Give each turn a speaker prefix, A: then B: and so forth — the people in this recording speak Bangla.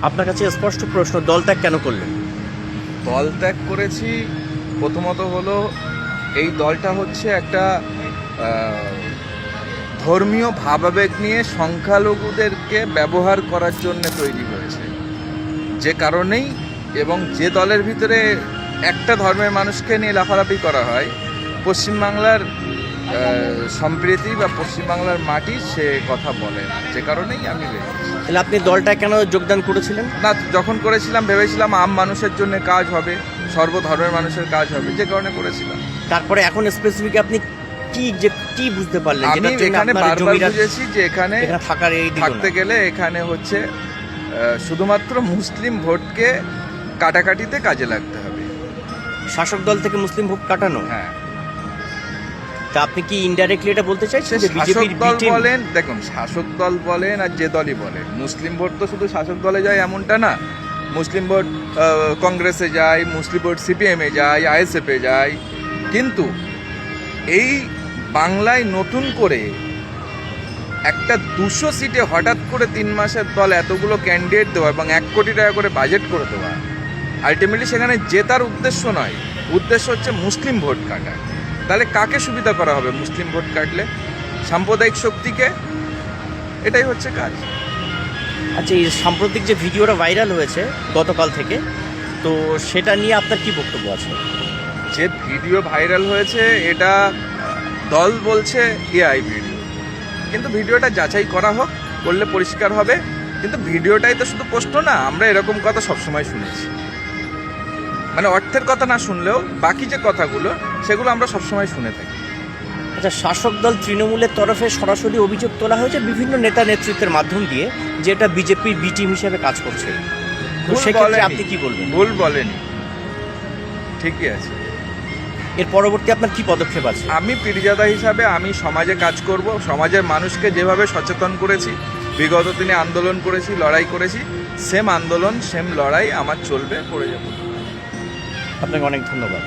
A: আপনার কাছে স্পষ্ট প্রশ্ন, দল ত্যাগ কেন করলেন?
B: দল ত্যাগ করেছি প্রথমত হলো এই দলটা হচ্ছে একটা ধর্মীয় ভাবাবেগ নিয়ে সংখ্যালঘুদেরকে ব্যবহার করার জন্য তৈরি হয়েছে, যে কারণেই এবং যে দলের ভিতরে একটা ধর্মের মানুষকে নিয়ে লাফালাফি করা হয়, পশ্চিমবাংলার সম্প্রীতি বা পশ্চিমবাংলার মাটি সে কথা বলে না, যে কারণেই আমি বেরিয়েছি।
A: তাহলে আপনি দলটা কেন যোগদান করেছিলেন?
B: না, যখন করেছিলাম ভেবেছিলাম আম মানুষের জন্য কাজ হবে, সর্বধর্মের মানুষের কাজ হবে, যে কারণে করেছিলাম।
A: তারপরে এখন স্পেসিফিক আপনি কি বুঝতে পারলেন?
B: আমি এখানে বারবার বুঝেছি যে এখানে
A: থাকার এই
B: থাকতে গেলে এখানে হচ্ছে শুধুমাত্র মুসলিম ভোটকে কাটাকাটিতে কাজে লাগতে হবে।
A: শাসক দল থেকে মুসলিম ভোট কাটানো?
B: হ্যাঁ।
A: তা আপনি কি ইনডাইরেক্টলি এটা বলতে চাইছেন যে বিজেপির
B: দল বলেন, দেখুন শাসক দল বলেন আর যে দলই বলেন, মুসলিম ভোট তো শুধু শাসক দলে যায় এমনটা না। মুসলিম ভোট কংগ্রেসে যায়, মুসলিম ভোট সিপিএমে যায়, আইএসএফে যায়। কিন্তু এই বাংলায় নতুন করে একটা 200 সিটে হঠাৎ করে 3 মাসের দল এতগুলো ক্যান্ডিডেট দেওয়া এবং 1 কোটি টাকা করে বাজেট করে দেওয়া, আলটিমেটলি সেখানে জেতার উদ্দেশ্য নয়, উদ্দেশ্য হচ্ছে মুসলিম ভোট কাটা। তাহলে কাকে সুবিধা করা হবে মুসলিম ভোট কাটলে? সাম্প্রদায়িক শক্তিকে। এটাই হচ্ছে কাজ।
A: আচ্ছা, এই সাম্প্রতিক যে ভিডিওটা ভাইরাল হয়েছে গতকাল থেকে, তো সেটা নিয়ে আপনার কি বক্তব্য আছে?
B: যে ভিডিও ভাইরাল হয়েছে এটা দল বলছে এআই ভিডিও, কিন্তু ভিডিওটা যাচাই করা হোক, করলে পরিষ্কার হবে। কিন্তু ভিডিওটাই তো শুধু পোস্ট না, আমরা এরকম কথা সবসময় শুনেছি, মানে অর্থের কথা না শুনলেও বাকি যে কথাগুলো সেগুলো আমরা সবসময় শুনে থাকি।
A: আচ্ছা, শাসক দল তৃণমূলের তরফে সরাসরি অভিযোগ তোলা হয়েছে বিভিন্ন নেতা নেতৃত্বের মাধ্যম দিয়ে, যেটা বিজেপির বি টিম হিসেবে কাজ করছে। তো সেক্ষেত্রে আপনি কি বলবেন?
B: ভুল বলেনি, ঠিকই আছে।
A: এর পরবর্তী আপনার কি পদক্ষেপ আছে?
B: আমি পীরজাদা হিসাবে আমি সমাজে কাজ করব, সমাজের মানুষকে যেভাবে সচেতন করেছি, বিগত দিনে আন্দোলন করেছি, লড়াই করেছি, সেম আন্দোলন সেম লড়াই আমার চলবে, করে যাব।
A: আপনাকে অনেক ধন্যবাদ।